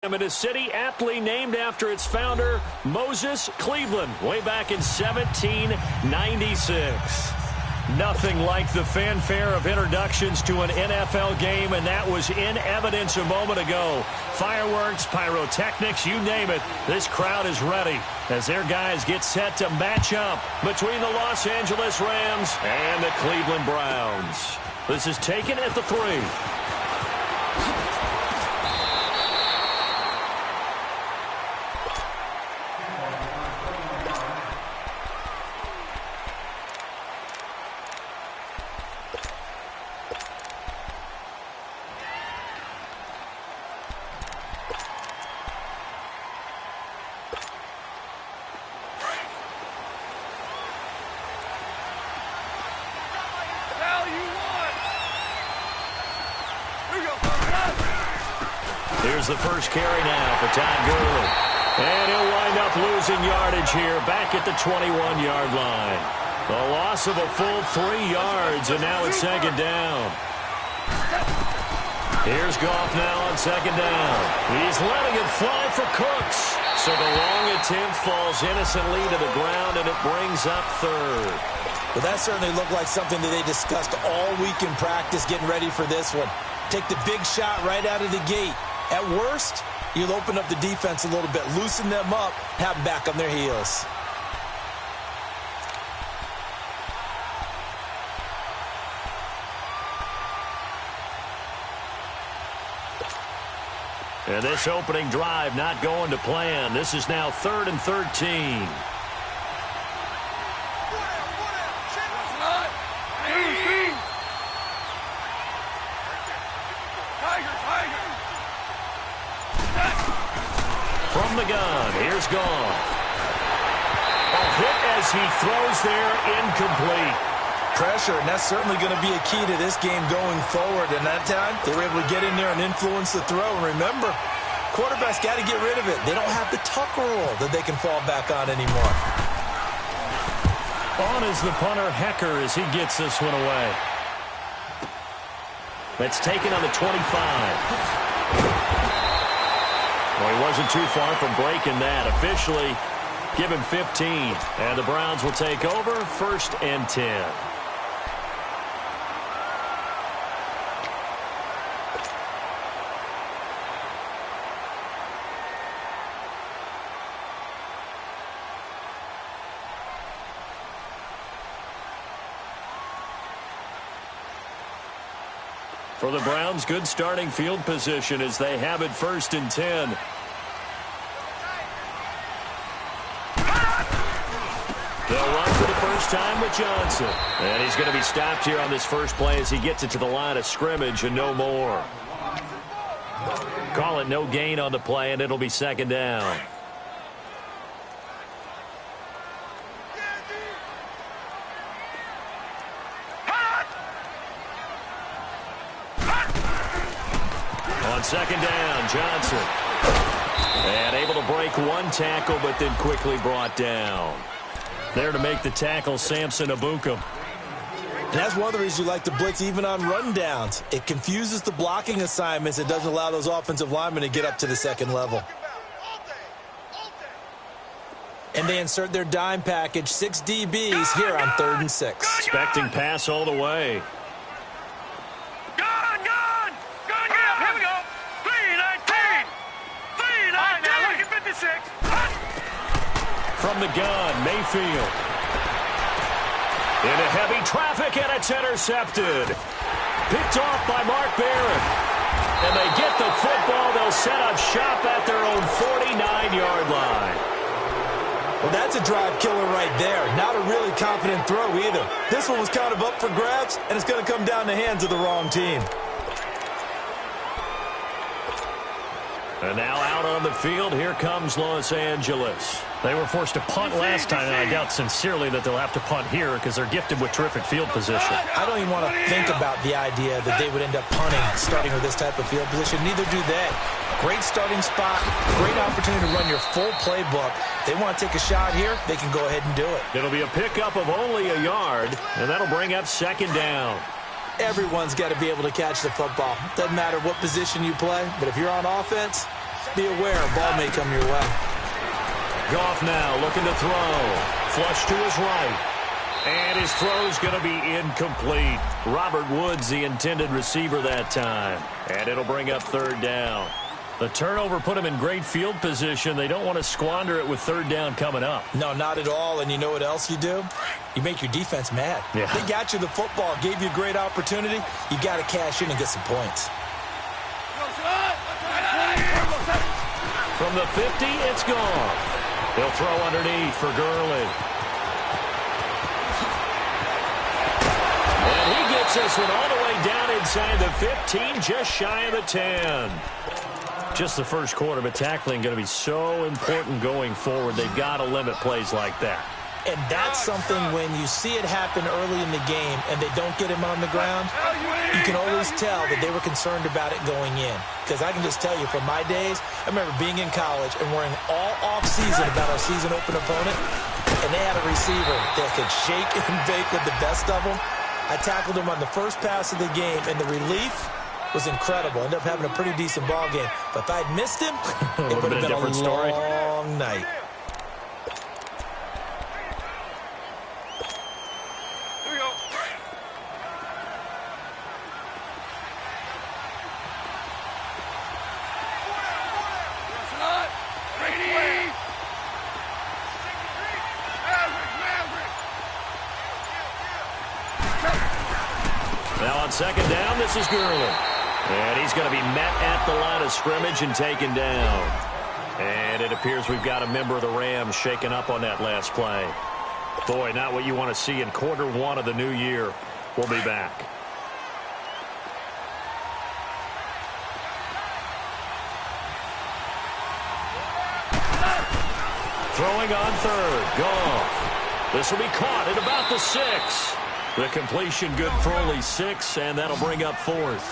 In a city aptly named after its founder, Moses Cleveland, way back in 1796. Nothing like the fanfare of introductions to an NFL game, and that was in evidence a moment ago. Fireworks, pyrotechnics, you name it. This crowd is ready as their guys get set to match up between the Los Angeles Rams and the Cleveland Browns. This is taken at the 3. Here's the first carry now for Todd Gurley. And he'll wind up losing yardage here back at the 21-yard line. A loss of a full 3 yards, and now it's second down. Here's Goff now on second down. He's letting it fly for Cooks. So the long attempt falls innocently to the ground, and it brings up third. Well, that certainly looked like something that they discussed all week in practice, getting ready for this one. Take the big shot right out of the gate. At worst, you'll open up the defense a little bit, loosen them up, have them back on their heels. And this opening drive not going to plan. This is now 3rd and 13. From the gun, here's Goff. A hit as he throws there, incomplete. Pressure, and that's certainly going to be a key to this game going forward. And that time, they were able to get in there and influence the throw. And remember, quarterbacks got to get rid of it. They don't have the tucker roll that they can fall back on anymore. On is the punter, Hecker, as he gets this one away. That's taken on the 25. Well, he wasn't too far from breaking that. Officially, give him 15. And the Browns will take over, 1st and 10. For the Browns, good starting field position as they have it 1st and 10. They'll run for the first time with Johnson. And he's going to be stopped here on this first play as he gets it to the line of scrimmage and no more. Call it no gain on the play, and it'll be second down. On second down, Johnson. And able to break one tackle, but then quickly brought down. There to make the tackle, Samson Abukum. And that's one of the reasons you like to blitz even on rundowns. It confuses the blocking assignments. It doesn't allow those offensive linemen to get up to the second level. And they insert their dime package, 6 DBs here on 3rd and 6. Expecting pass all the way. From the gun, Mayfield. Into heavy traffic, and it's intercepted. Picked off by Mark Barron. And they get the football. They'll set up shop at their own 49-yard line. Well, that's a drive killer right there. Not a really confident throw either. This one was kind of up for grabs, and it's going to come down the hands of the wrong team. And now out on the field, here comes Los Angeles. They were forced to punt last time, and I doubt sincerely that they'll have to punt here because they're gifted with terrific field position. I don't even want to think about the idea that they would end up punting starting with this type of field position. Neither do they. Great starting spot, great opportunity to run your full playbook. They want to take a shot here, they can go ahead and do it. It'll be a pickup of only a yard, and that'll bring up second down. Everyone's got to be able to catch the football. Doesn't matter what position you play, but if you're on offense, Be aware, ball may come your way. Goff now looking to throw. Flush to his right. And his throw's going to be incomplete. Robert Woods, the intended receiver that time. And it'll bring up third down. The turnover put him in great field position. They don't want to squander it with third down coming up. No, not at all. And you know what else you do? You make your defense mad. Yeah. They got you the football, gave you a great opportunity. You got to cash in and get some points. From the 50, it's Goff. He'll throw underneath for Gurley. And he gets this one all the way down inside the 15, just shy of the 10. Just the first quarter, but tackling going to be so important going forward. They've got to limit plays like that. And that's something when you see it happen early in the game and they don't get him on the ground, you can always tell that they were concerned about it going in. Because I can just tell you from my days, I remember being in college and worrying all off-season about our season open opponent, and they had a receiver that could shake and bake with the best of them. I tackled him on the first pass of the game, and the relief was incredible. Ended up having a pretty decent ball game. But if I'd missed him, it would have been a long night. Now on second down, this is Gurley. And he's going to be met at the line of scrimmage and taken down. And it appears we've got a member of the Rams shaken up on that last play. Boy, not what you want to see in quarter one of the new year. We'll be back. Throwing on third. Goff. This will be caught at about the 6. The completion good for only 6, and that'll bring up fourth.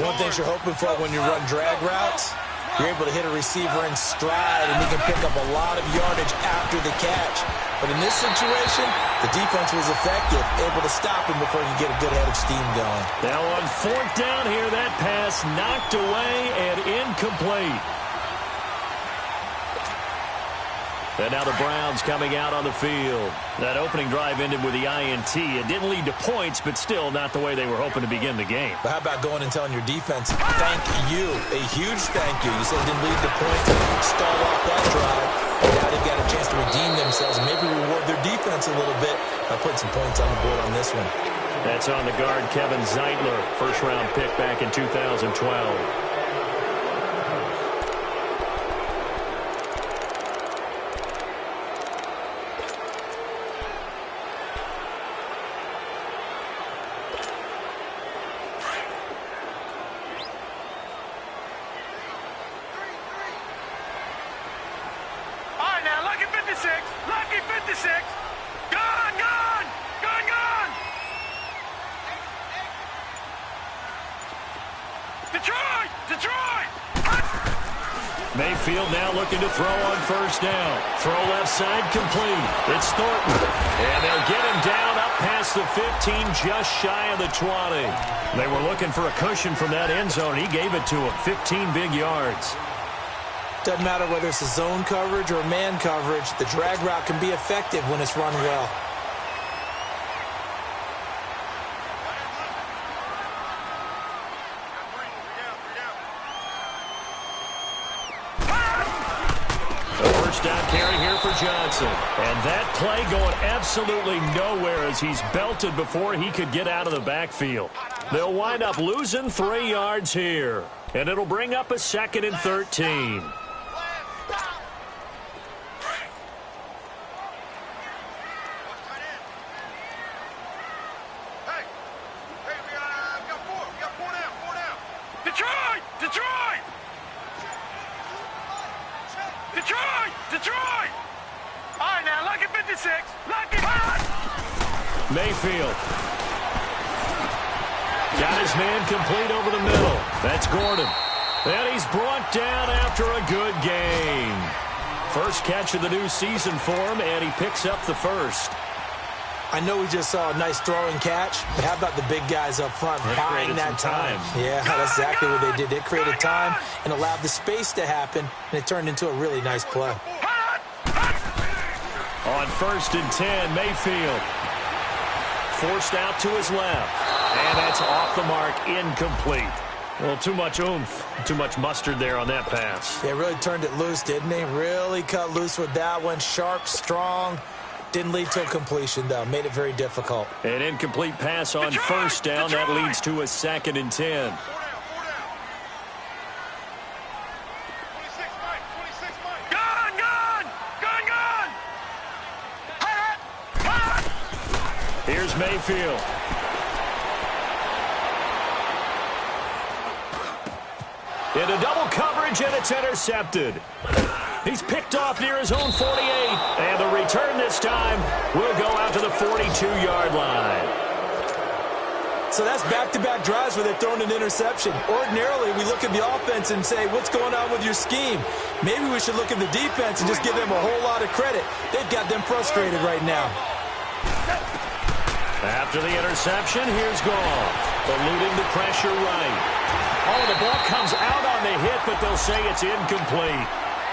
One thing you're hoping for when you run drag routes, you're able to hit a receiver in stride, and he can pick up a lot of yardage after the catch. But in this situation, the defense was effective, able to stop him before he could get a good head of steam going. Now on fourth down here, that pass knocked away and incomplete. And now the Browns coming out on the field. That opening drive ended with the INT. It didn't lead to points, but still not the way they were hoping to begin the game. But how about going and telling your defense, thank you, a huge thank you. You said it didn't lead to points and stalled off that drive. And now they've got a chance to redeem themselves and maybe reward their defense a little bit by putting some points on the board on this one. That's on the guard, Kevin Zeitler, first-round pick back in 2012. Lucky 56. Gone. Detroit. Mayfield now looking to throw on first down. Throw left side complete. It's Thornton. And they'll get him down up past the 15, just shy of the 20. They were looking for a cushion from that end zone. He gave it to him. 15 big yards. Doesn't matter whether it's a zone coverage or man coverage, the drag route can be effective when it's run well. A first down carry here for Johnson. And that play going absolutely nowhere as he's belted before he could get out of the backfield. They'll wind up losing 3 yards here. And it'll bring up a 2nd and 13. Detroit! All right, now, Lucky 56. Lucky. Mayfield. Got his man complete over the middle. That's Gordon. And he's brought down after a good game. First catch of the new season for him, and he picks up the first. I know we just saw a nice throw and catch, but how about the big guys up front buying that time? Yeah, that's exactly what they did. They created time and allowed the space to happen, and it turned into a really nice play. On 1st and 10, Mayfield. Forced out to his left. And that's off the mark, incomplete. Well, too much oomph, too much mustard there on that pass. They really turned it loose, didn't they? Really cut loose with that one. Sharp, strong. Didn't lead to a completion, though. Made it very difficult. An incomplete pass on 1st down. That leads to a 2nd and 10. Here's Mayfield. Into double coverage, and it's intercepted. He's picked off near his own 48, and the return this time will go out to the 42-yard line. So that's back-to-back drives where they've thrown an interception. Ordinarily, we look at the offense and say, what's going on with your scheme? Maybe we should look at the defense and just give them a whole lot of credit. They've got them frustrated right now. After the interception, here's Goff, eluding the pressure right. Oh, the ball comes out on the hit, but they'll say it's incomplete.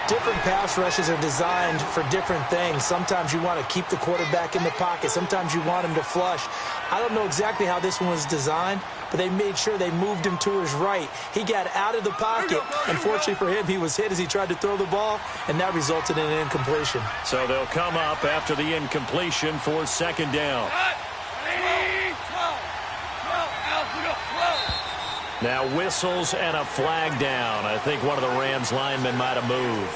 Different pass rushes are designed for different things. Sometimes you want to keep the quarterback in the pocket. Sometimes you want him to flush. I don't know exactly how this one was designed, but they made sure they moved him to his right. He got out of the pocket. Unfortunately for him, he was hit as he tried to throw the ball, and that resulted in an incompletion. So they'll come up after the incompletion for 2nd down. Now whistles and a flag down. I think one of the Rams linemen might have moved.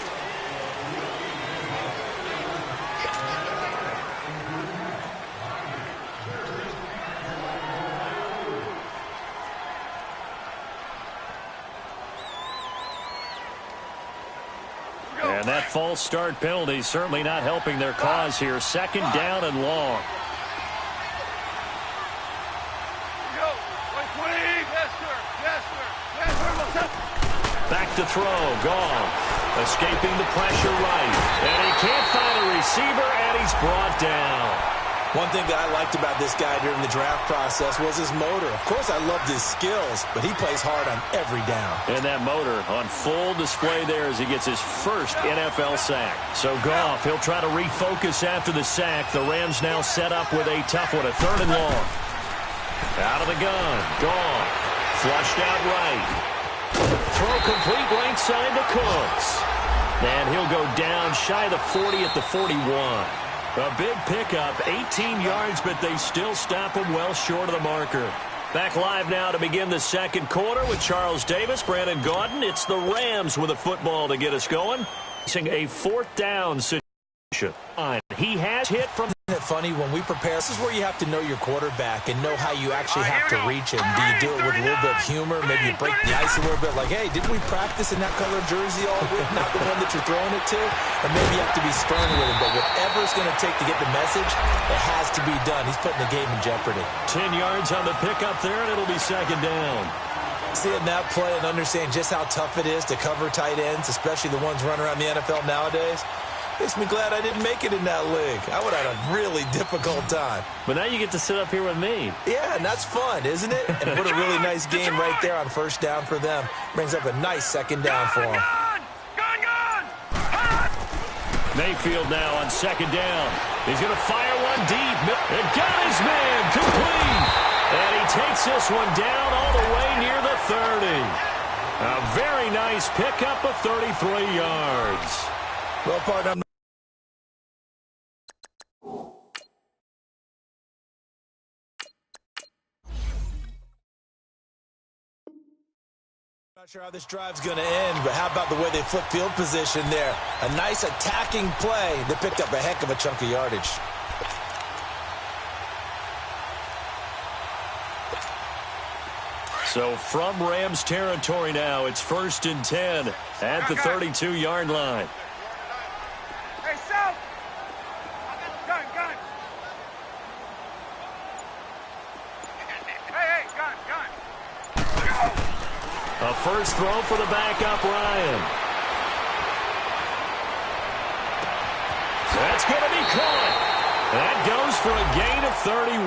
And that false start penalty certainly not helping their cause here. 2nd down and long. Back to throw. Goff escaping the pressure right. And he can't find a receiver, and he's brought down. One thing that I liked about this guy during the draft process was his motor. Of course, I loved his skills, but he plays hard on every down. And that motor on full display there as he gets his first NFL sack. So Goff, he'll try to refocus after the sack. The Rams now set up with a tough one, a 3rd and long. Out of the gun. Goff flushed out right. Throw complete right side to Cooks. And he'll go down shy of the 40 at the 41. A big pickup, 18 yards, but they still stop him well short of the marker. Back live now to begin the 2nd quarter with Charles Davis, Brandon Gaudin. It's the Rams with a football to get us going. Facing a 4th down situation. He has hit from... Isn't it funny when we prepare? This is where you have to know your quarterback and know how you actually have to reach him. Do you do it with a little bit of humor? Maybe you break the ice a little bit like, hey, didn't we practice in that color jersey all week? Not the one that you're throwing it to? Or maybe you have to be stern with him. But whatever it's going to take to get the message, it has to be done. He's putting the game in jeopardy. 10 yards on the pickup there, and it'll be 2nd down. Seeing that play and understand just how tough it is to cover tight ends, especially the ones running around the NFL nowadays, makes me glad I didn't make it in that league. I would have had a really difficult time. But now you get to sit up here with me. Yeah, and that's fun, isn't it? And what a really nice game right there on 1st down for them. Brings up a nice 2nd down for them. Mayfield now on 2nd down. He's going to fire one deep. And got his man complete. And he takes this one down all the way near the 30. A very nice pickup of 33 yards. Well, partner, I'm not sure how this drive's going to end, but how about the way they flip field position there? A nice attacking play that picked up a heck of a chunk of yardage. So from Rams territory now, it's 1st and 10 at the 32-yard line. Hey, South! Gun. Hey, gun. A first throw for the backup, Ryan. That's going to be caught. That goes for a gain of 31.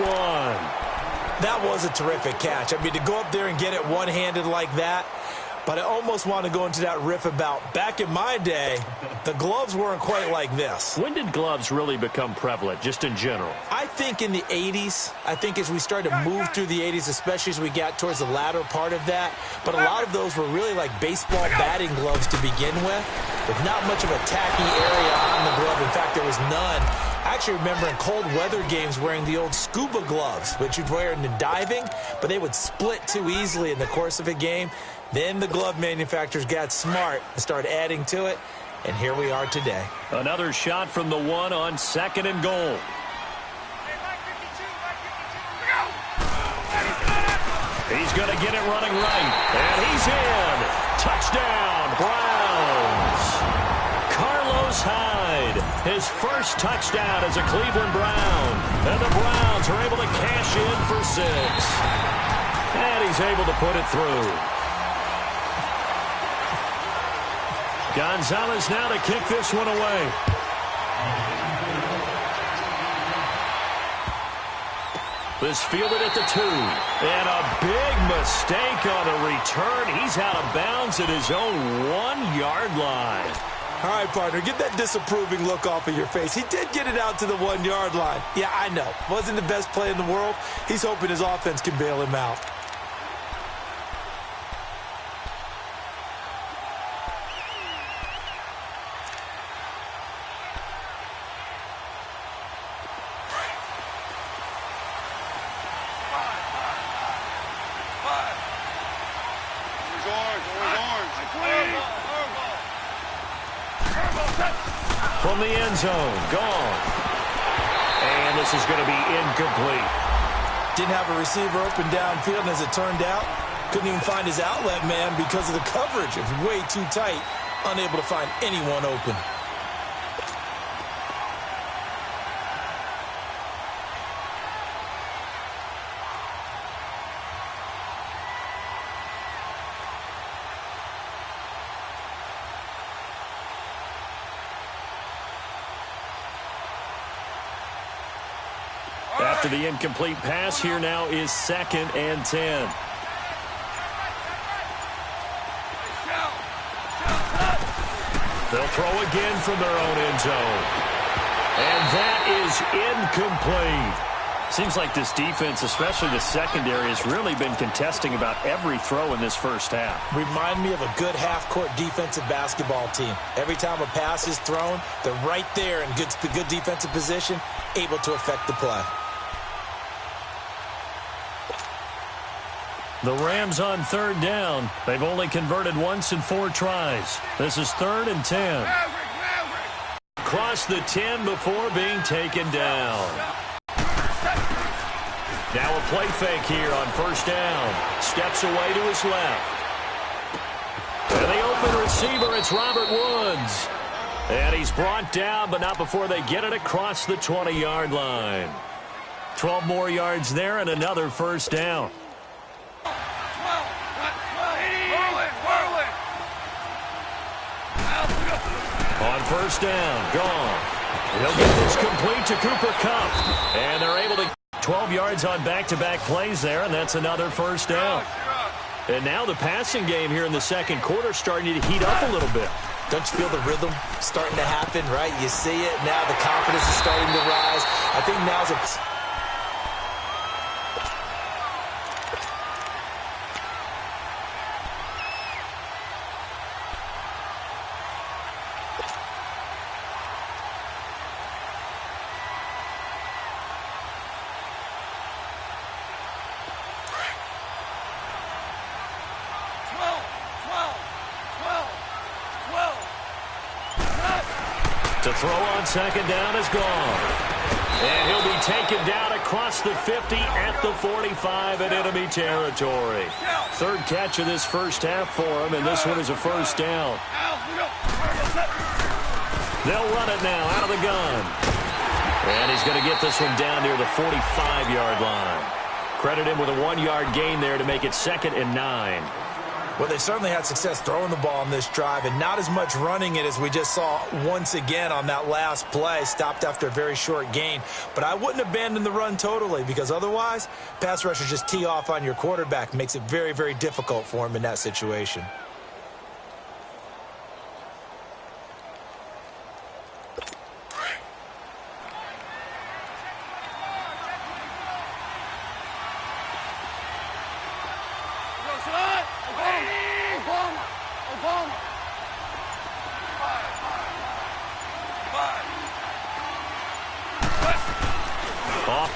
That was a terrific catch. I mean, to go up there and get it one-handed like that, but I almost want to go into that riff about back in my day, the gloves weren't quite like this. When did gloves really become prevalent, just in general? I think in the 80s. I think as we started to move through the 80s, especially as we got towards the latter part of that. But a lot of those were really like baseball batting gloves to begin with not much of a tacky area on the glove. In fact, there was none. I actually remember in cold weather games wearing the old scuba gloves, which you'd wear in the diving, but they would split too easily in the course of a game. Then the glove manufacturers got smart and started adding to it, and here we are today. Another shot from the one on 2nd and goal. He's going to get it running right, and he's in. Touchdown, Browns. Carlos Hyde, his first touchdown as a Cleveland Brown, and the Browns are able to cash in for 6. And he's able to put it through. Gonzalez now to kick this one away. This fielded at the 2. And a big mistake on the return. He's out of bounds at his own 1-yard line. All right, partner, get that disapproving look off of your face. He did get it out to the 1-yard line. Yeah, I know. Wasn't the best play in the world. He's hoping his offense can bail him out. From the end zone, gone. And this is going to be incomplete. Didn't have a receiver open downfield, and as it turned out, couldn't even find his outlet man because of the coverage. It was way too tight, unable to find anyone open. After the incomplete pass, here now is 2nd and 10. They'll throw again from their own end zone. And that is incomplete. Seems like this defense, especially the secondary, has really been contesting about every throw in this first half. Remind me of a good half-court defensive basketball team. Every time a pass is thrown, they're right there in good defensive position, able to affect the play. The Rams on 3rd down. They've only converted once in 4 tries. This is 3rd and 10. Across the 10 before being taken down. Now a play fake here on 1st down. Steps away to his left. And the open receiver, it's Robert Woods. And he's brought down, but not before they get it across the 20-yard line. 12 more yards there and another 1st down. On 1st down, gone. He'll get this complete to Cooper Kupp. And they're able to 12 yards on back-to-back plays there, and that's another 1st down. And now the passing game here in the 2nd quarter starting to heat up a little bit. Don't you feel the rhythm starting to happen, right? You see it. Now the confidence is starting to rise. I think now's a... To throw on 2nd down is gone. And he'll be taken down across the 50 at the 45 in enemy territory. 3rd catch of this first half for him, and this one is a 1st down. They'll run it now out of the gun. And he's going to get this one down near the 45-yard line. Credit him with a 1-yard gain there to make it 2nd and 9. Well, they certainly had success throwing the ball on this drive and not as much running it as we just saw once again on that last play. Stopped after a very short gain. But I wouldn't abandon the run totally because otherwise, pass rushers just tee off on your quarterback. Makes it very, very difficult for him in that situation.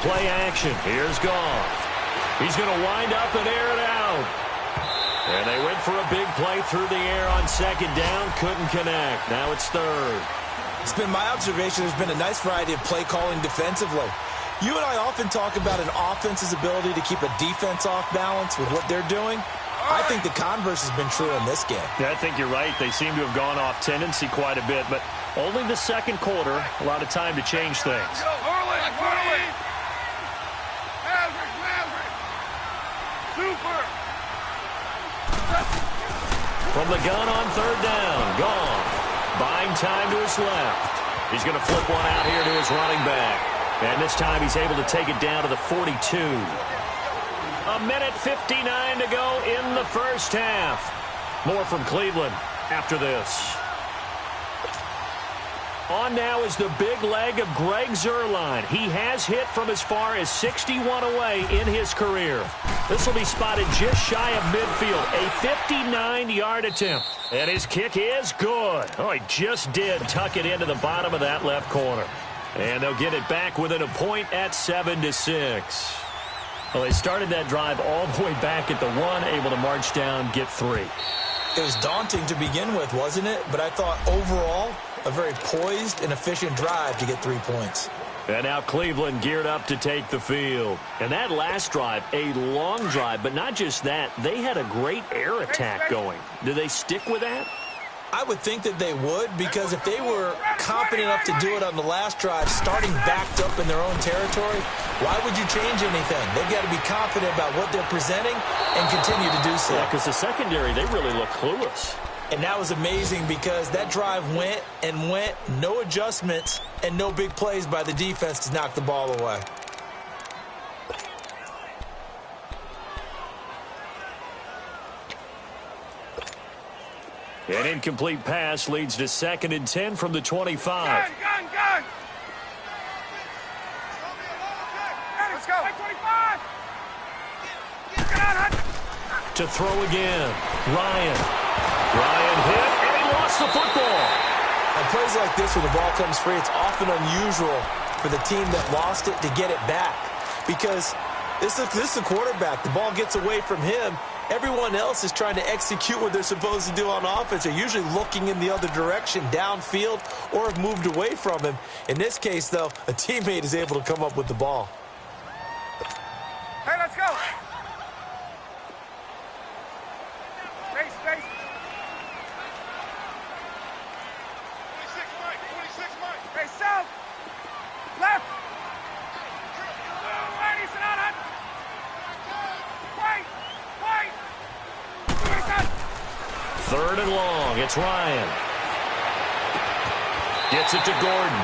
Play action. Here's Goff. He's going to wind up and air it out. And they went for a big play through the air on second down. Couldn't connect. Now it's third. It's been my observation there's been a nice variety of play calling defensively. You and I often talk about an offense's ability to keep a defense off balance with what they're doing. I think the converse has been true in this game. Yeah, I think you're right. They seem to have gone off tendency quite a bit, but only the second quarter. A lot of time to change things. From the gun on third down, Goff buying time to his left. He's going to flip one out here to his running back. And this time he's able to take it down to the 42. A minute 59 to go in the first half. More from Cleveland after this. On now is the big leg of Greg Zuerlein. He has hit from as far as 61 away in his career. This will be spotted just shy of midfield. A 59-yard attempt. And his kick is good. Oh, he just did tuck it into the bottom of that left corner. And they'll get it back within a point at 7-6. Well, they started that drive all the way back at the 1, able to march down, get 3. It was daunting to begin with, wasn't it? But I thought overall, a very poised and efficient drive to get 3 points. And now Cleveland geared up to take the field. And that last drive, a long drive, but not just that. They had a great air attack going. Do they stick with that? I would think that they would, because if they were confident enough to do it on the last drive, starting backed up in their own territory, why would you change anything? They've got to be confident about what they're presenting and continue to do so. Yeah, because the secondary, they really look clueless. And that was amazing because that drive went and went, no adjustments, and no big plays by the defense to knock the ball away. An incomplete pass leads to 2nd and 10 from the 25. Gun! Let's go! 25! Get on, Hunt! To throw again. Ryan hit, and he lost the football. On plays like this where the ball comes free, it's often unusual for the team that lost it to get it back. Because this is the quarterback. The ball gets away from him. Everyone else is trying to execute what they're supposed to do on offense. They're usually looking in the other direction, downfield, or have moved away from him. In this case, though, a teammate is able to come up with the ball. Hey, let's go! Space! 26 Mike! Hey, south! Left! Righty, sit down, Hunt! Right! 3rd and long. It's Ryan. Gets it to Gordon.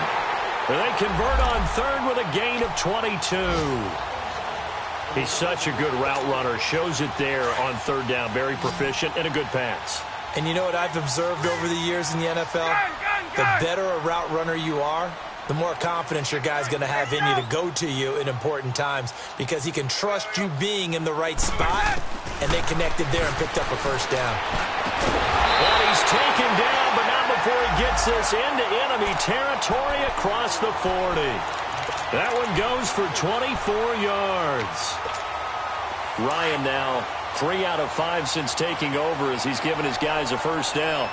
And they convert on 3rd with a gain of 22. He's such a good route runner. Shows it there on 3rd down. Very proficient and a good pass. And you know what I've observed over the years in the NFL? The better a route runner you are, the more confidence your guy's going to have in you to go to you in important times, because he can trust you being in the right spot, and they connected there and picked up a 1st down. And he's taken down, but not before he gets this into enemy territory across the 40. That one goes for 24 yards. Ryan now 3 out of 5 since taking over as he's given his guys a 1st down.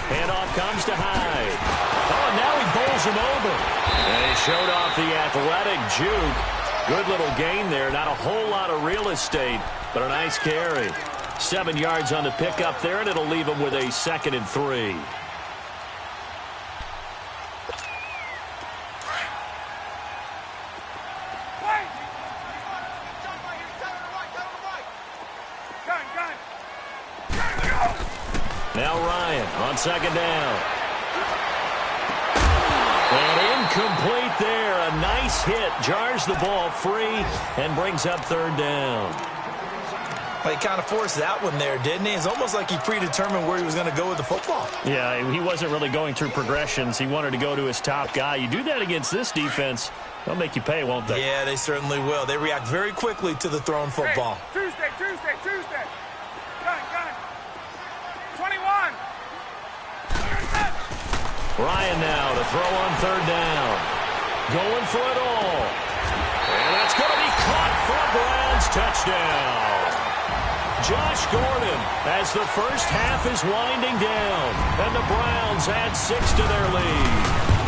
Handoff comes to Hyde. Oh, now he bowls him over. And he showed off the athletic juke. Good little gain there. Not a whole lot of real estate, but a nice carry. 7 yards on the pickup there, and it'll leave him with a 2nd and 3. Now Ryan on second down. And incomplete there. A nice hit. Jars the ball free and brings up third down. Well, he kind of forced that one there, didn't he? It's almost like he predetermined where he was going to go with the football. Yeah, he wasn't really going through progressions. He wanted to go to his top guy. You do that against this defense, they'll make you pay, won't they? Yeah, they certainly will. They react very quickly to the thrown football. Hey, Tuesday. Gun. 21. Ryan now to throw on third down. Going for it all. And that's going to be caught for a Browns touchdown. Josh Gordon as the first half is winding down. And the Browns add 6 to their lead.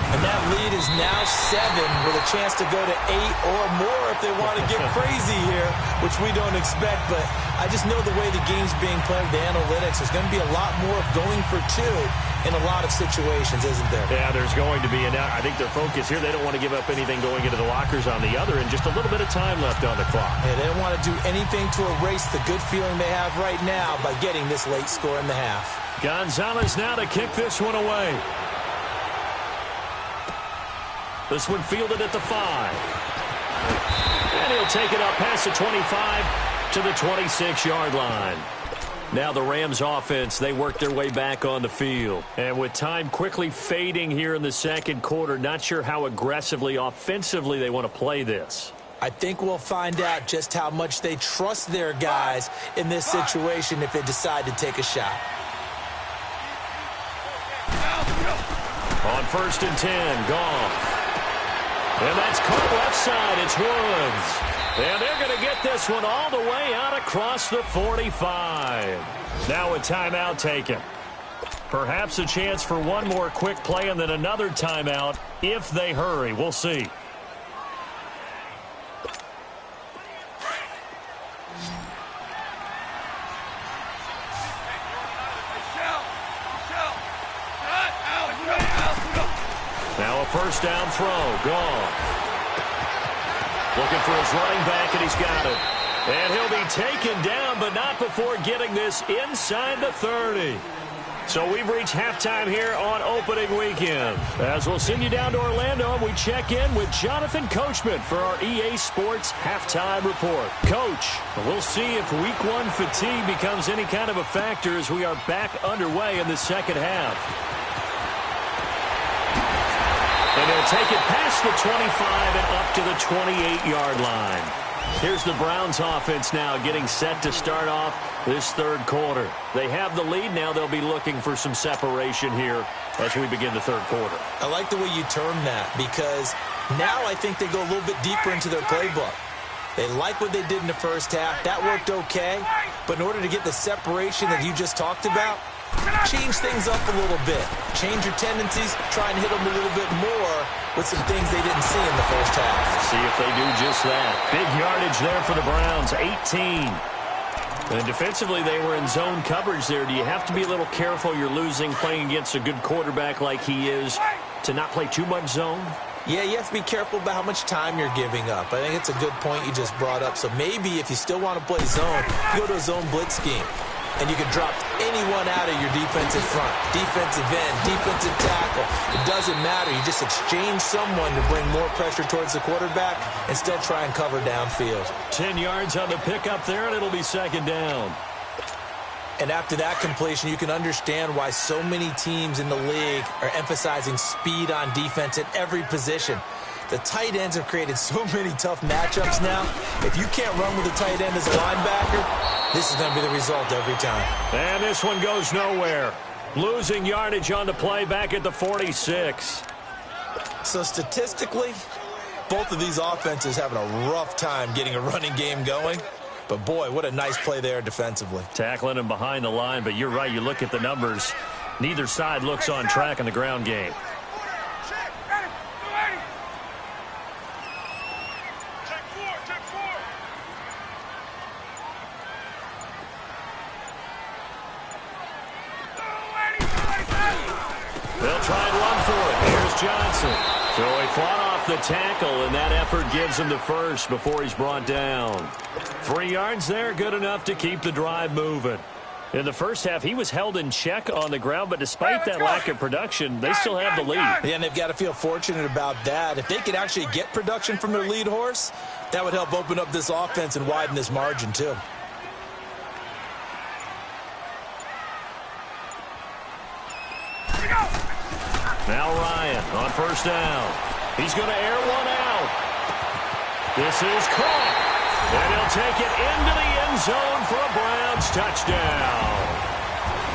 And that lead is now 7 with a chance to go to 8 or more if they want to get crazy here, which we don't expect. But I just know the way the game's being played, the analytics, there's going to be a lot more of going for 2 in a lot of situations, isn't there? Yeah, there's going to be. And I think their focus here, they don't want to give up anything going into the lockers on the other, and just a little bit of time left on the clock. Yeah, they don't want to do anything to erase the good feeling they have right now by getting this late score in the half. Gonzalez now to kick this one away. This one fielded at the 5. And he'll take it up past the 25 to the 26-yard line. Now the Rams offense, they work their way back on the field. And with time quickly fading here in the second quarter, not sure how aggressively, offensively they want to play this. I think we'll find out just how much they trust their guys in this situation if they decide to take a shot. On 1st and 10, Goff. And that's caught left side. It's Woods. And they're going to get this one all the way out across the 45. Now a timeout taken. Perhaps a chance for one more quick play and then another timeout if they hurry. We'll see. Now a first down throw. Goff. Looking for his running back, and he's got it. And he'll be taken down, but not before getting this inside the 30. So we've reached halftime here on opening weekend. As we'll send you down to Orlando, and we check in with Jonathan Coachman for our EA Sports Halftime Report. Coach, we'll see if Week 1 fatigue becomes any kind of a factor as we are back underway in the second half. And he'll take it past the 25 and up to the 28-yard line. Here's the Browns offense now getting set to start off this third quarter. They have the lead. Now they'll be looking for some separation here as we begin the third quarter. I like the way you term that because now I think they go a little bit deeper into their playbook. They like what they did in the first half. That worked okay. But in order to get the separation that you just talked about, change things up a little bit. Change your tendencies. Try and hit them a little bit more with some things they didn't see in the first half. See if they do just that. Big yardage there for the Browns, 18. And defensively, they were in zone coverage there. Do you have to be a little careful? You're losing playing against a good quarterback like he is to not play too much zone? Yeah, you have to be careful about how much time you're giving up. I think it's a good point you just brought up. So maybe if you still want to play zone, you go to a zone blitz scheme. And you can drop anyone out of your defensive front. Defensive end, defensive tackle. It doesn't matter. You just exchange someone to bring more pressure towards the quarterback and still try and cover downfield. 10 yards on the pickup there, and it'll be second down. And after that completion, you can understand why so many teams in the league are emphasizing speed on defense at every position. The tight ends have created so many tough matchups now. If you can't run with a tight end as a linebacker, this is going to be the result every time. And this one goes nowhere. Losing yardage on the play back at the 46. So statistically, both of these offenses having a rough time getting a running game going. But, boy, what a nice play there defensively. Tackling him behind the line, but you're right. You look at the numbers. Neither side looks on track in the ground game. They'll try and run for it. Here's Johnson. So he fought off the tackle, and that effort gives him the first before he's brought down. 3 yards there, good enough to keep the drive moving. In the first half, he was held in check on the ground, but despite that lack of production, they still have the lead. Yeah, and they've got to feel fortunate about that. If they could actually get production from their lead horse, that would help open up this offense and widen this margin, too. Now Ryan on first down. He's going to air one out. This is caught. And he'll take it into the end zone for a Browns touchdown.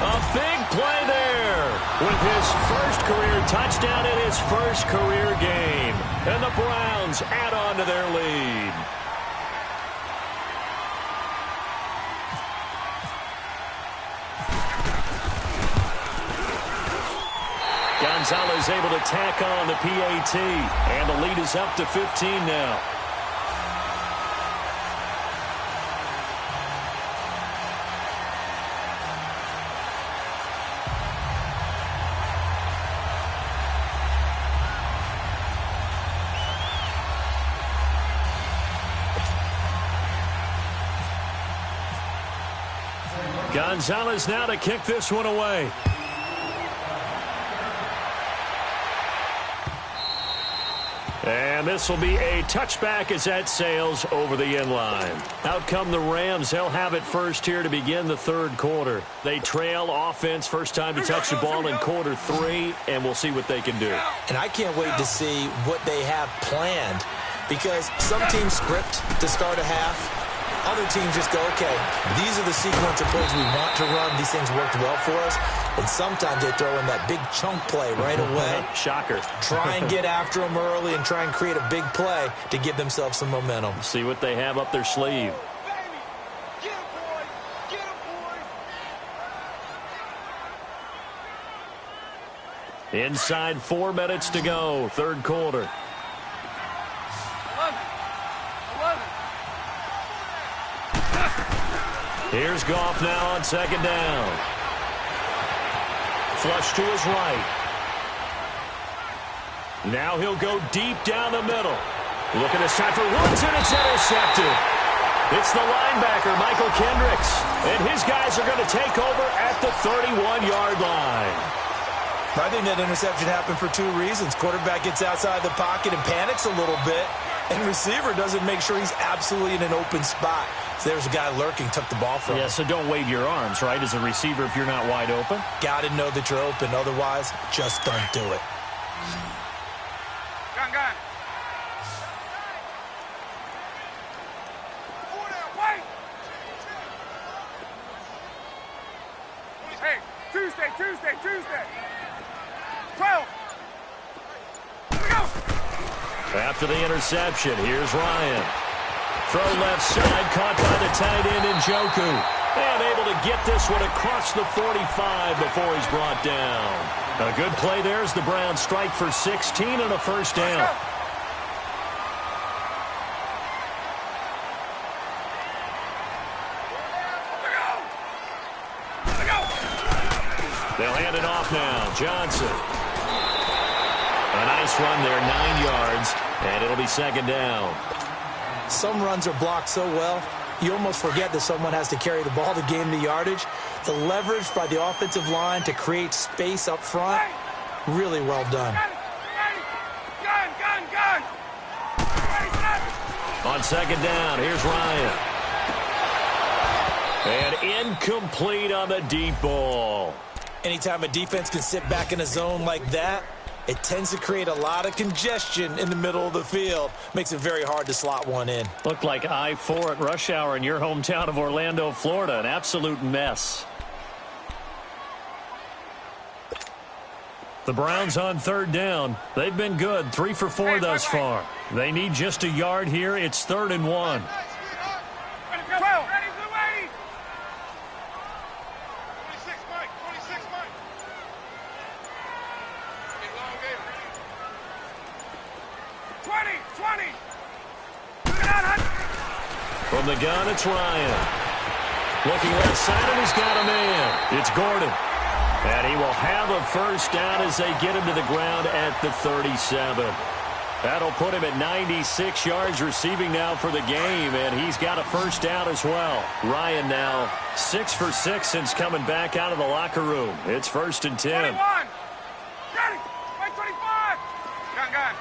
A big play there with his first career touchdown in his first career game. And the Browns add on to their lead. Gonzalez able to tack on the PAT. And the lead is up to 15 now. Gonzalez now to kick this one away. And this will be a touchback as that sails over the end line. Out come the Rams. They'll have it first here to begin the third quarter. They trail offense first time to touch the ball in quarter 3, and we'll see what they can do. And I can't wait to see what they have planned, because some teams script to start a half. Other teams just go, okay, these are the sequence of plays we want to run. These things worked well for us. And sometimes they throw in that big chunk play right away. Shocker. Try and get after them early and try and create a big play to give themselves some momentum. See what they have up their sleeve. Inside 4 minutes to go, third quarter. 11. Here's Goff now on second down. Flush to his right. Now he'll go deep down the middle. Looking this time for Woods, and it's intercepted. It's the linebacker, Michael Kendricks. And his guys are going to take over at the 31-yard line. I think that interception happened for 2 reasons. Quarterback gets outside the pocket and panics a little bit. And receiver doesn't make sure he's absolutely in an open spot. So there's a guy lurking, took the ball from him. Yeah, so don't wave your arms, right, as a receiver if you're not wide open. Got to know that you're open. Otherwise, just don't do it. Gun. Wait. Hey, Tuesday. 12. Here we go. After the interception, here's Ryan. Throw left side, caught by the tight end Njoku. And able to get this one across the 45 before he's brought down. A good play there as the Browns strike for 16 and a first down. They'll hand it off now. Johnson. A nice run there, 9 yards, and it'll be second down. Some runs are blocked so well, you almost forget that someone has to carry the ball to gain the yardage. The leverage by the offensive line to create space up front, really well done. Gun. On second down, here's Ryan. And incomplete on the deep ball. Anytime a defense can sit back in a zone like that, it tends to create a lot of congestion in the middle of the field. Makes it very hard to slot one in. Looked like I-4 at rush hour in your hometown of Orlando, Florida. An absolute mess. The Browns on third down. They've been good, 3 for 4 thus far. They need just a yard here. It's 3rd and 1. 12. 20. From the gun, it's Ryan. Looking left side, and he's got a man. It's Gordon. And he will have a first down as they get him to the ground at the 37. That'll put him at 96 yards receiving now for the game, and he's got a first down as well. Ryan now 6 for 6 since coming back out of the locker room. It's 1st and 10. 21. Got it. Right 25. Gun.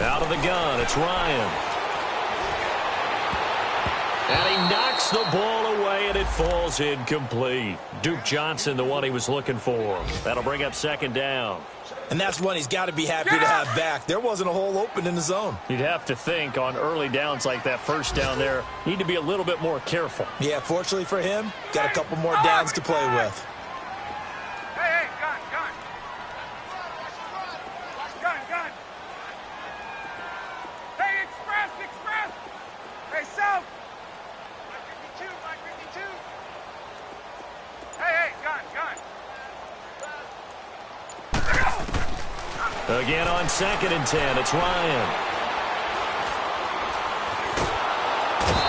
Out of the gun, it's Ryan. And he knocks the ball away, and it falls incomplete. Duke Johnson, the one he was looking for. That'll bring up 2nd down. And that's one he's got to be happy to have back. There wasn't a hole open in the zone. You'd have to think on early downs like that first down there, need to be a little bit more careful. Yeah, fortunately for him, got a couple more downs to play with. Hey, gun. Hey, express. Hey, south. Like 52. Hey, gun. Again on 2nd and 10, it's Ryan.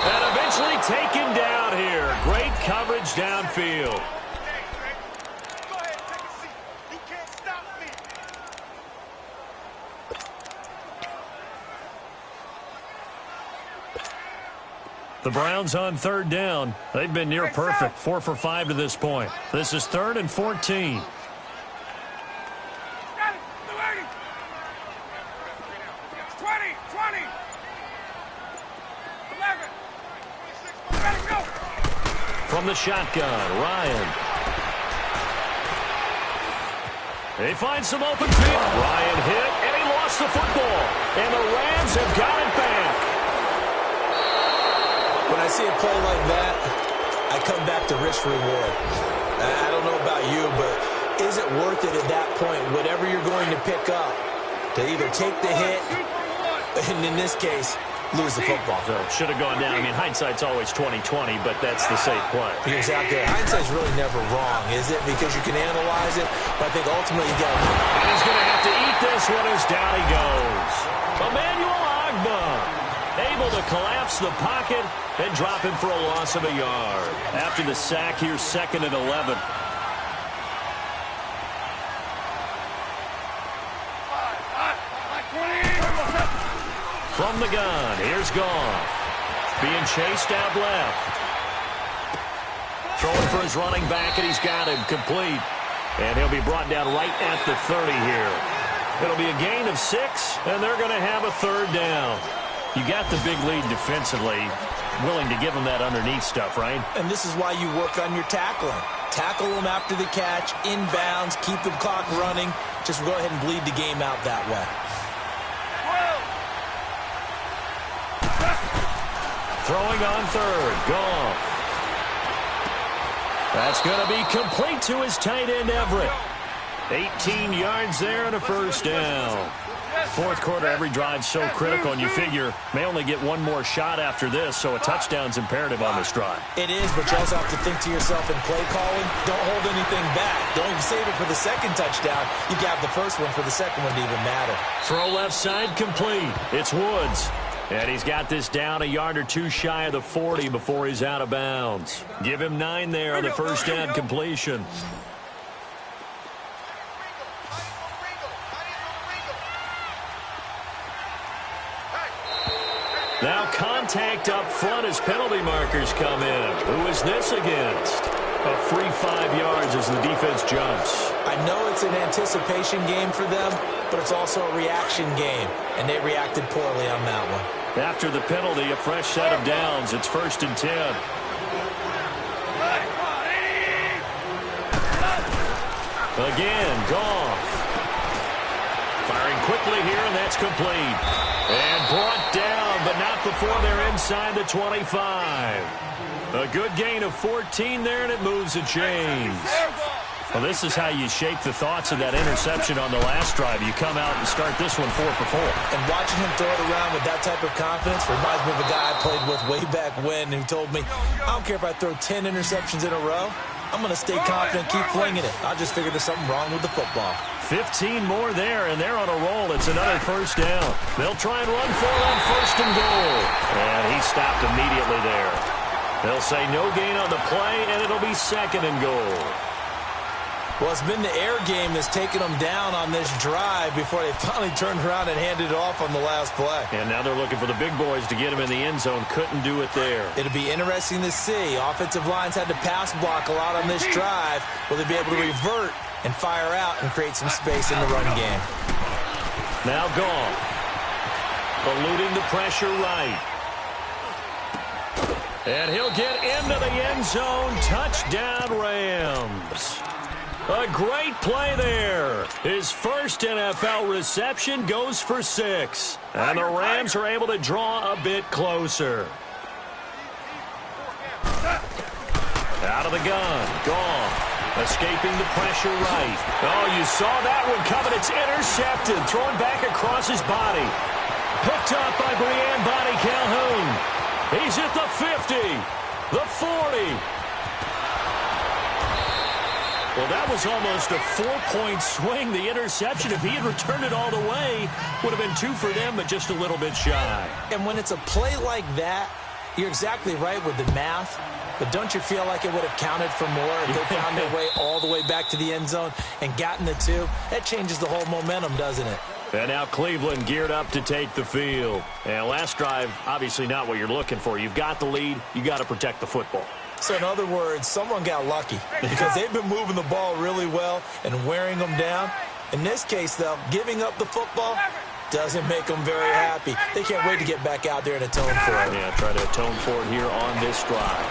And eventually taken down here. Great coverage downfield. Go ahead, take a seat. You can't stop me. The Browns on 3rd down. They've been near perfect, 4 for 5 to this point. This is 3rd and 14. Got it. 20. 11. Let it go. From the shotgun, Ryan. He finds some open field. Ryan hit, and he lost the football. And the Rams have got it back. When I see a play like that, I come back to risk reward. I don't know about you, but is it worth it at that point, whatever you're going to pick up, to either take the hit, and in this case, lose the football? So should have gone down. I mean, hindsight's always 20/20, but that's the safe play. You're exactly right. Hindsight's really never wrong, is it? Because you can analyze it, but I think ultimately you got to win. And he's going to have to eat this one as down he goes. Emmanuel Agba able to collapse the pocket and drop him for a loss of a yard. After the sack, here's 2nd and 11. From the gun, here's Goff. Being chased out left. Throwing for his running back, and he's got him complete. And he'll be brought down right at the 30 here. It'll be a gain of 6, and they're going to have a 3rd down. You got the big lead defensively, willing to give them that underneath stuff, right? And this is why you work on your tackling. Tackle them after the catch, inbounds, keep the clock running. Just go ahead and bleed the game out that way. Throwing on 3rd, Goff. That's going to be complete to his tight end, Everett. 18 yards there and a first down. 4th quarter, every drive's so critical, and you figure may only get one more shot after this, so a touchdown's imperative on this drive. It is, but you also have to think to yourself in play calling, don't hold anything back. Don't even save it for the 2nd touchdown. You got the first one for the 2nd one to even matter. Throw left side complete. It's Woods. And he's got this down a yard or 2 shy of the 40 before he's out of bounds. Give him 9 there on the first down completion. Now contact up front as penalty markers come in. Who is this against? A free 5 yards as the defense jumps. I know it's an anticipation game for them, but it's also a reaction game, and they reacted poorly on that one. After the penalty, a fresh set of downs. It's 1st and 10. Again, Goff. Firing quickly here, and that's complete. And brought down, but not before they're inside the 25. A good gain of 14 there, and it moves the chains. Well, this is how you shape the thoughts of that interception on the last drive. You come out and start this one 4 for 4. And watching him throw it around with that type of confidence reminds me of a guy I played with way back when who told me, I don't care if I throw 10 interceptions in a row. I'm going to stay confident, keep flinging it. I just figured there's something wrong with the football. 15 more there, and they're on a roll. It's another first down. They'll try and run for it on 1st and goal. And he stopped immediately there. They'll say no gain on the play, and it'll be 2nd and goal. Well, it's been the air game that's taken them down on this drive before they finally turned around and handed it off on the last play. And now they're looking for the big boys to get him in the end zone. Couldn't do it there. It'll be interesting to see. Offensive lines had to pass block a lot on this drive. Will they be able to revert and fire out and create some space in the run game? Now gone. Eluding the pressure right. And he'll get into the end zone. Touchdown, Rams. A great play there. His first NFL reception goes for 6. And the Rams are able to draw a bit closer. Out of the gun. Gone. Escaping the pressure right. Oh, you saw that one coming. It's intercepted. Thrown back across his body. Picked up by Brian Bonnie Calhoun. He's at the 50. The 40. Well, that was almost a 4-point swing. The interception, if he had returned it all the way, would have been 2 for them, but just a little bit shy. And when it's a play like that, you're exactly right with the math. But don't you feel like it would have counted for more if they found their way all the way back to the end zone and gotten the 2? That changes the whole momentum, doesn't it? And now Cleveland geared up to take the field. And last drive, obviously not what you're looking for. You've got the lead. You got to protect the football. So in other words, someone got lucky because they've been moving the ball really well and wearing them down. In this case, though, giving up the football doesn't make them very happy. They can't wait to get back out there and atone for it. Yeah, try to atone for it here on this drive.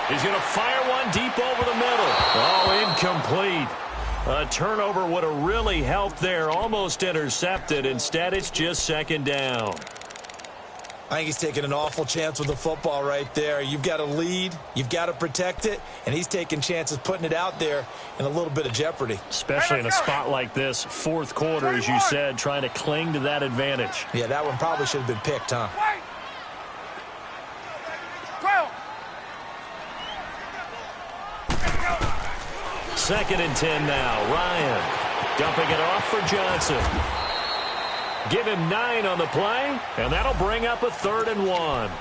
He's going to fire one deep over the middle. Oh, incomplete. A turnover would have really helped there. Almost intercepted. Instead, it's just second down. I think he's taking an awful chance with the football right there. You've got to lead. You've got to protect it. And he's taking chances putting it out there in a little bit of jeopardy. Especially in a spot like this, fourth quarter, as you said, trying to cling to that advantage. Yeah, that one probably should have been picked, huh? 2nd and 10 now. Ryan dumping it off for Johnson. Give him 9 on the play, and that'll bring up a 3rd and 1.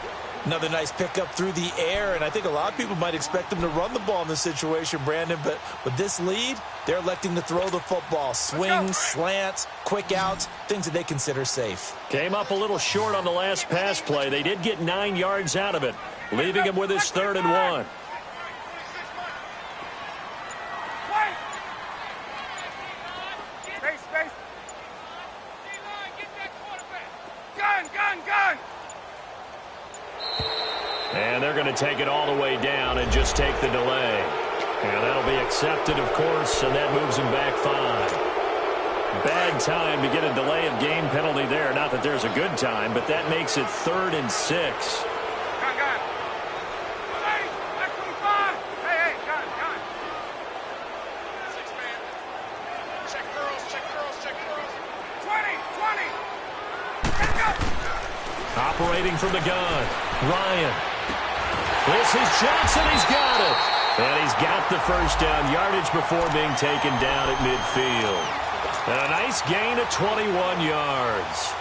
Another nice pickup through the air, and I think a lot of people might expect them to run the ball in this situation, Brandon, but with this lead, they're electing to throw the football. Swings, slants, quick outs, things that they consider safe. Came up a little short on the last pass play. They did get 9 yards out of it, leaving him with his 3rd and 1. And they're going to take it all the way down and just take the delay. And that'll be accepted, of course, and that moves him back 5. Bad time to get a delay of game penalty there. Not that there's a good time, but that makes it 3rd and 6. Operating from the gun, Ryan. This is Johnson. He's got it. And he's got the first down yardage before being taken down at midfield. And a nice gain of 21 yards.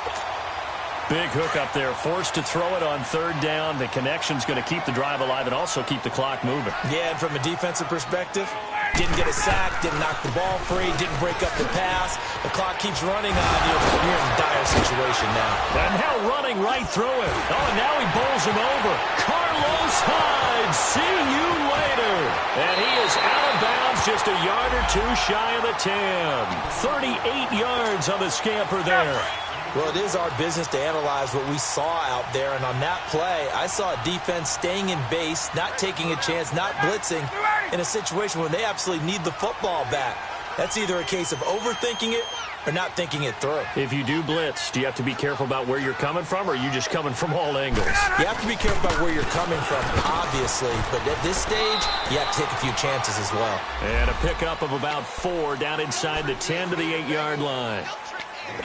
Big hook up there. Forced to throw it on 3rd down. The connection's going to keep the drive alive and also keep the clock moving. Yeah, and from a defensive perspective, didn't get a sack, didn't knock the ball free, didn't break up the pass. The clock keeps running on you. You're in a dire situation now. And now running right through it. Oh, and now he bowls him over. Carlos Hyde, see you later. And he is out of bounds, just a yard or 2 shy of the 10. 38 yards on the scamper there. Well, it is our business to analyze what we saw out there, and on that play, I saw a defense staying in base, not taking a chance, not blitzing, in a situation where they absolutely need the football back. That's either a case of overthinking it or not thinking it through. If you do blitz, do you have to be careful about where you're coming from, or are you just coming from all angles? You have to be careful about where you're coming from, obviously, but at this stage, you have to take a few chances as well. And a pickup of about 4 down inside the 10 to the 8-yard line.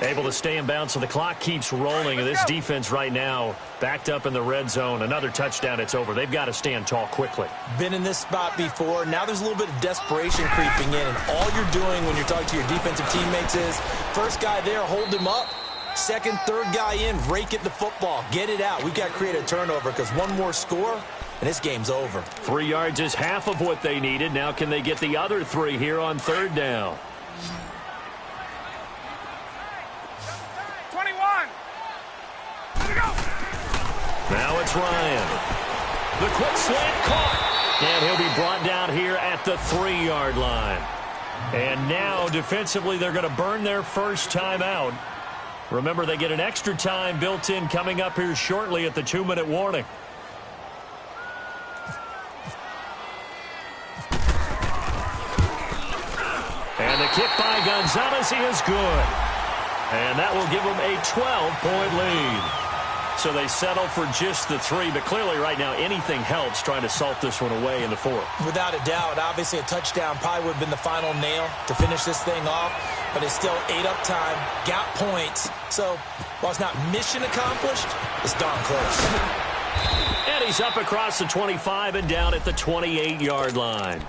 Able to stay in bounds, so the clock keeps rolling. And this defense right now backed up in the red zone. Another touchdown, it's over. They've got to stand tall quickly. Been in this spot before. Now there's a little bit of desperation creeping in. And all you're doing when you're talking to your defensive teammates is, first guy there, hold him up. Second, third guy in, rake at the football. Get it out. We've got to create a turnover because one more score, and this game's over. 3 yards is half of what they needed. Now can they get the other 3 here on 3rd down? 21. Here we go. Now it's Ryan. The quick slant caught. And he'll be brought down here at the 3-yard line. And now, defensively, they're going to burn their first time out. Remember, they get an extra time built in coming up here shortly at the 2-minute warning. And the kick by Gonzalez is good. And that will give them a 12-point lead. So they settle for just the 3, but clearly right now anything helps trying to salt this one away in the 4th. Without a doubt, obviously a touchdown probably would have been the final nail to finish this thing off, but it's still ate up time, got points. So while it's not mission accomplished, it's darn close. And he's up across the 25 and down at the 28-yard line.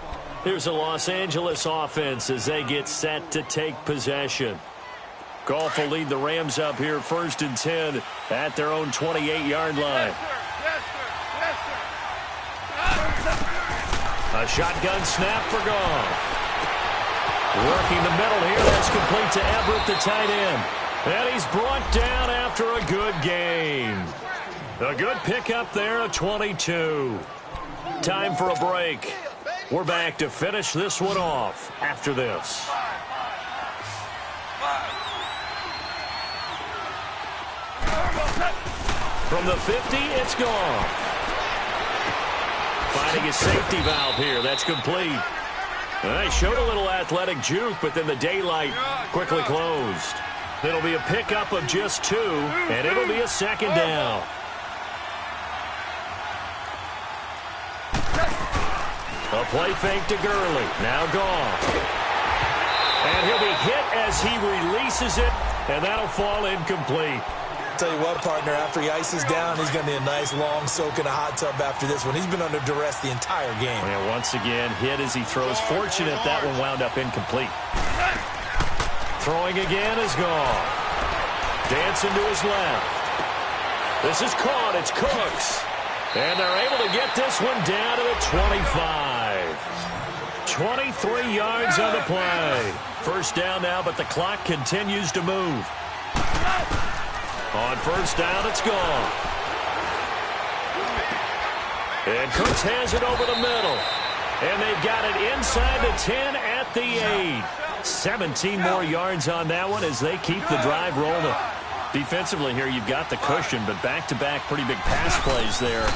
Here's the Los Angeles offense as they get set to take possession. Goff will lead the Rams up here 1st and 10 at their own 28-yard line. Yes, sir. A shotgun snap for Goff. Working the middle here. That's complete to Everett, the tight end. And he's brought down after a good game. A good pickup there at 22. Time for a break. We're back to finish this one off after this. From the 50, it's gone. Finding his safety valve here. That's complete. They showed a little athletic juke, but then the daylight quickly closed. It'll be a pickup of just 2, and it'll be a 2nd down. A play fake to Gurley. Now gone. And he'll be hit as he releases it, and that'll fall incomplete. Tell you what, partner, after he ices down, he's going to need a nice long soak in a hot tub after this one. He's been under duress the entire game. And once again, hit as he throws. Fortunate that one wound up incomplete. Throwing again is gone. Dancing to his left. This is caught. It's Cooks. And they're able to get this one down to the 25. 23 yards on the play. First down now, but the clock continues to move. On first down, it's gone. And Cooks has it over the middle. And they've got it inside the 10 at the 8. 17 more yards on that one as they keep the drive rolling. Defensively here, you've got the cushion, but back-to-back pretty big pass plays there.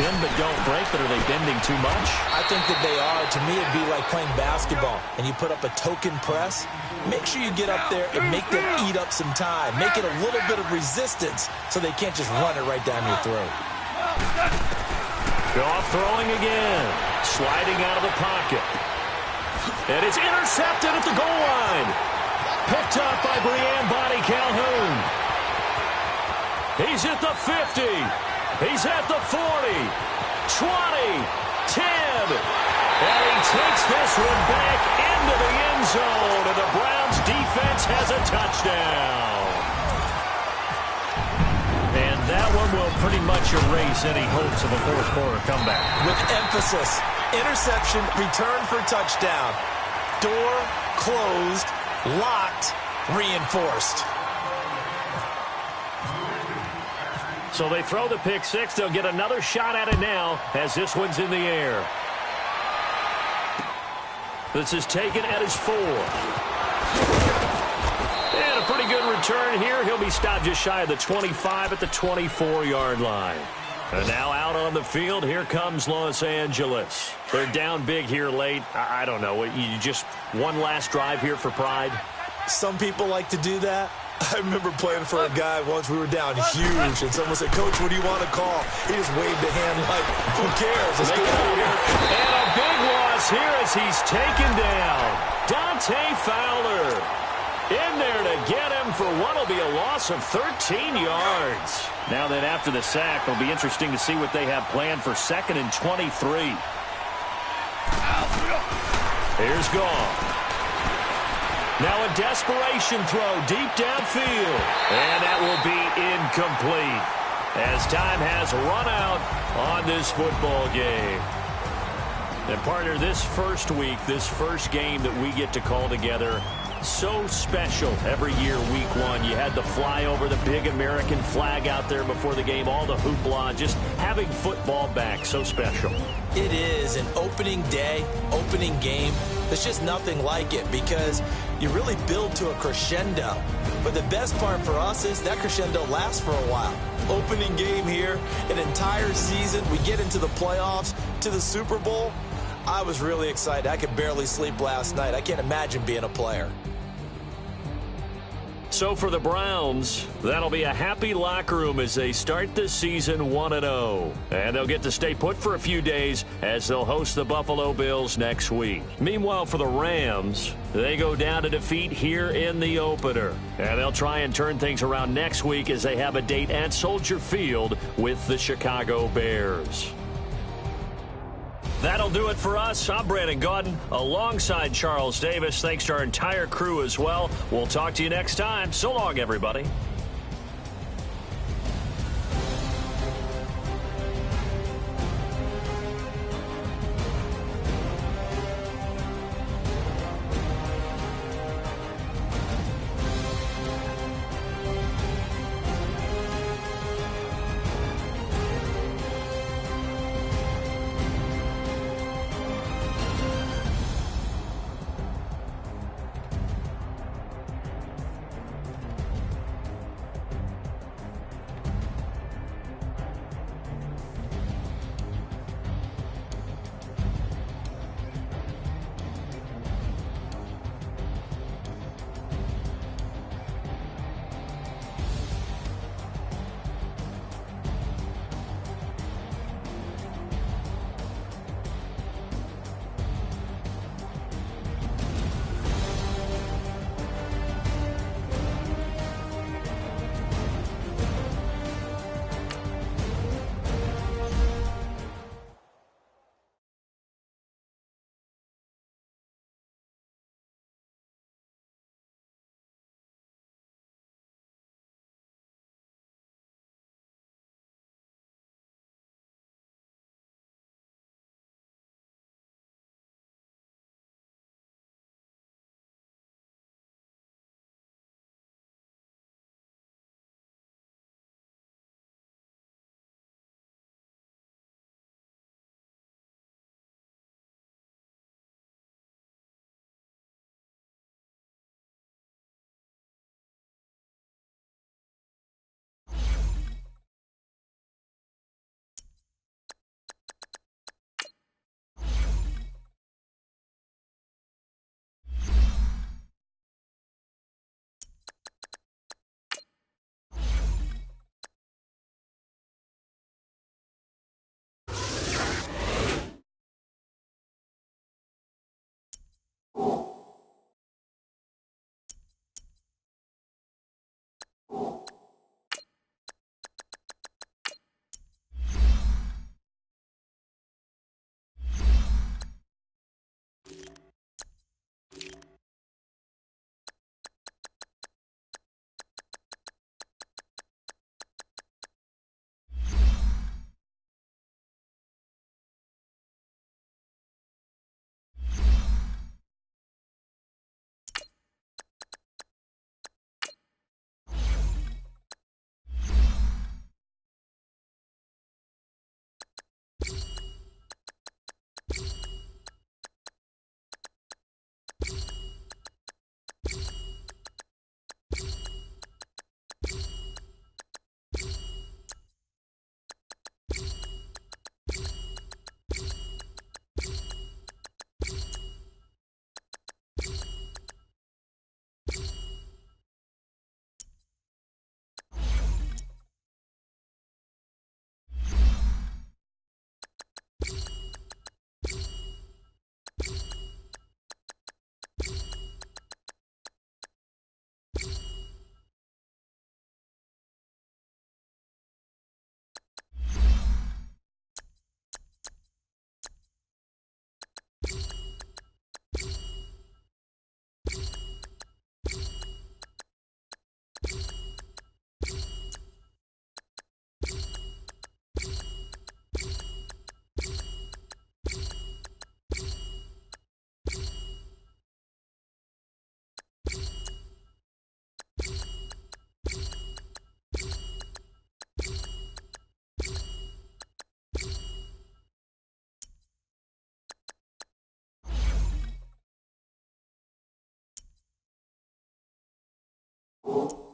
Bend but don't break, but are they bending too much? I think that they are. To me, it'd be like playing basketball, and you put up a token press. Make sure you get up there and make them eat up some time. Make it a little bit of resistance so they can't just run it right down your throat. Goff throwing again. Sliding out of the pocket. And it's intercepted at the goal line. Picked up by Brian Body Calhoun. He's at the 50. He's at the 40. 20. 10. And he takes this one back into the end zone. And the Browns defense has a touchdown. And that one will pretty much erase any hopes of a fourth quarter comeback. With emphasis. Interception, return for touchdown. Door closed, locked, reinforced. So they throw the pick six. They'll get another shot at it now as this one's in the air. This is taken at his 4. And a pretty good return here. He'll be stopped just shy of the 25 at the 24-yard line. And now out on the field, here comes Los Angeles. They're down big here late. I don't know. You just one last drive here for pride? Some people like to do that. I remember playing for a guy once. We were down huge, and someone said, "Coach, what do you want to call?" He just waved a hand like, who cares? Let's get out of here. And a big loss here as he's taken down. Dante Fowler in there to get him for what will be a loss of 13 yards. Now then, after the sack, it'll be interesting to see what they have planned for 2nd and 23. Here's Goff. Now a desperation throw deep downfield. And that will be incomplete. as time has run out on this football game. And partner, this first week, this first game that we get to call together, so special every year, week one. You had the fly over the big American flag out there before the game, all the hoopla, just having football back, so special. It is an opening day, opening game. There's just nothing like it because you really build to a crescendo. But the best part for us is that crescendo lasts for a while. Opening game here, an entire season. We get into the playoffs, to the Super Bowl. I was really excited. I could barely sleep last night. I can't imagine being a player. So for the Browns, that'll be a happy locker room as they start this season 1-0. And they'll get to stay put for a few days as they'll host the Buffalo Bills next week. Meanwhile, for the Rams, they go down to defeat here in the opener. And they'll try and turn things around next week as they have a date at Soldier Field with the Chicago Bears. That'll do it for us. I'm Brandon Gaudin alongside Charles Davis. Thanks to our entire crew as well. We'll talk to you next time. So long, everybody. you.